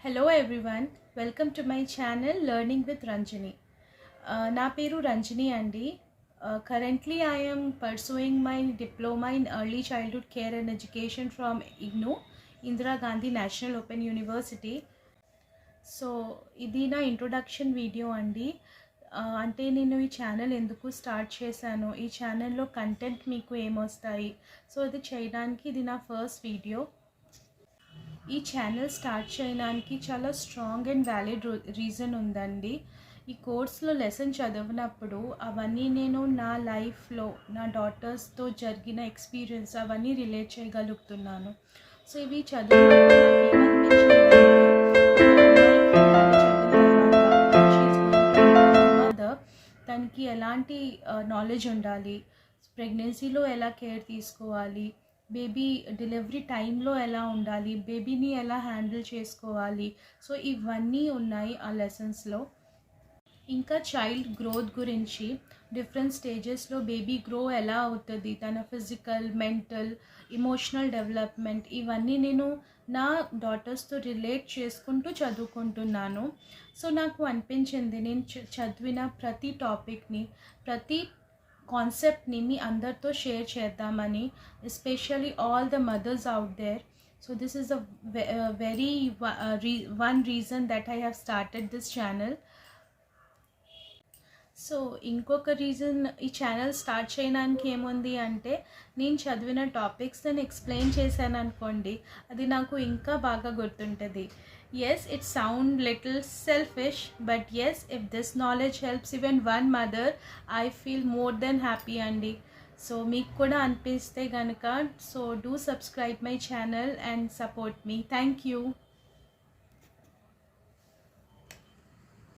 Hello everyone, welcome to my channel Learning with Ranjini. Na peru Ranjini andi. Currently I am pursuing my diploma in early childhood care and education from IGNOU, Indira Gandhi National Open University. So ఇది నా introduction video అండి. అంటే నేను ఈ channel ఎందుకు start చేశాను, ఈ ఛానల్లో కంటెంట్ మీకు ఏమొస్తాయి, సో ఇది చేయడానికి ఇది నా ఫస్ట్ వీడియో. ఈ ఛానల్ స్టార్ట్ చేయడానికి చాలా స్ట్రాంగ్ అండ్ వ్యాలిడ్ రీజన్ ఉందండి. ఈ కోర్స్లో లెసన్ చదివినప్పుడు అవన్నీ నేను నా లైఫ్లో నా డాటర్స్తో జరిగిన ఎక్స్పీరియన్స్ అవన్నీ రిలేట్ చేయగలుగుతున్నాను. సో ఇవి చదివినప్పుడు నాకు ఏమనిపించిందంటే, తనకి ఎలాంటి నాలెడ్జ్ ఉండాలి, ప్రెగ్నెన్సీలో ఎలా కేర్ తీసుకోవాలి, బేబీ డెలివరీ టైంలో ఎలా ఉండాలి, బేబీని ఎలా హ్యాండిల్ చేసుకోవాలి, సో ఇవన్నీ ఉన్నాయి ఆ లెసన్స్లో. ఇంకా చైల్డ్ గ్రోత్ గురించి, డిఫరెంట్ స్టేజెస్లో బేబీ గ్రో ఎలా అవుతుంది, తన ఫిజికల్, మెంటల్, ఎమోషనల్ డెవలప్మెంట్, ఇవన్నీ నేను నా డాటర్స్తో రిలేట్ చేసుకుంటూ చదువుకుంటున్నాను. సో నాకు అనిపించింది నేను చదివిన ప్రతి టాపిక్ని, ప్రతి కాన్సెప్ట్ని మీ అందరితో షేర్ చేద్దామని, especially all the mothers out there. So this is the very one reason that I have started this channel. So ఇంకొక రీజన్ ఈ ఛానల్ స్టార్ట్ చేయడానికి ఏముంది అంటే, నేను చదివిన టాపిక్స్ నేను ఎక్స్ప్లెయిన్ చేశాను అనుకోండి, అది నాకు ఇంకా బాగా గుర్తుంటుంది. Yes, it sound little selfish, but yes, if this knowledge helps even one mother, I feel more than happy andi. So meeku kuda anpiste ganaka, so do subscribe my channel and support me. Thank you.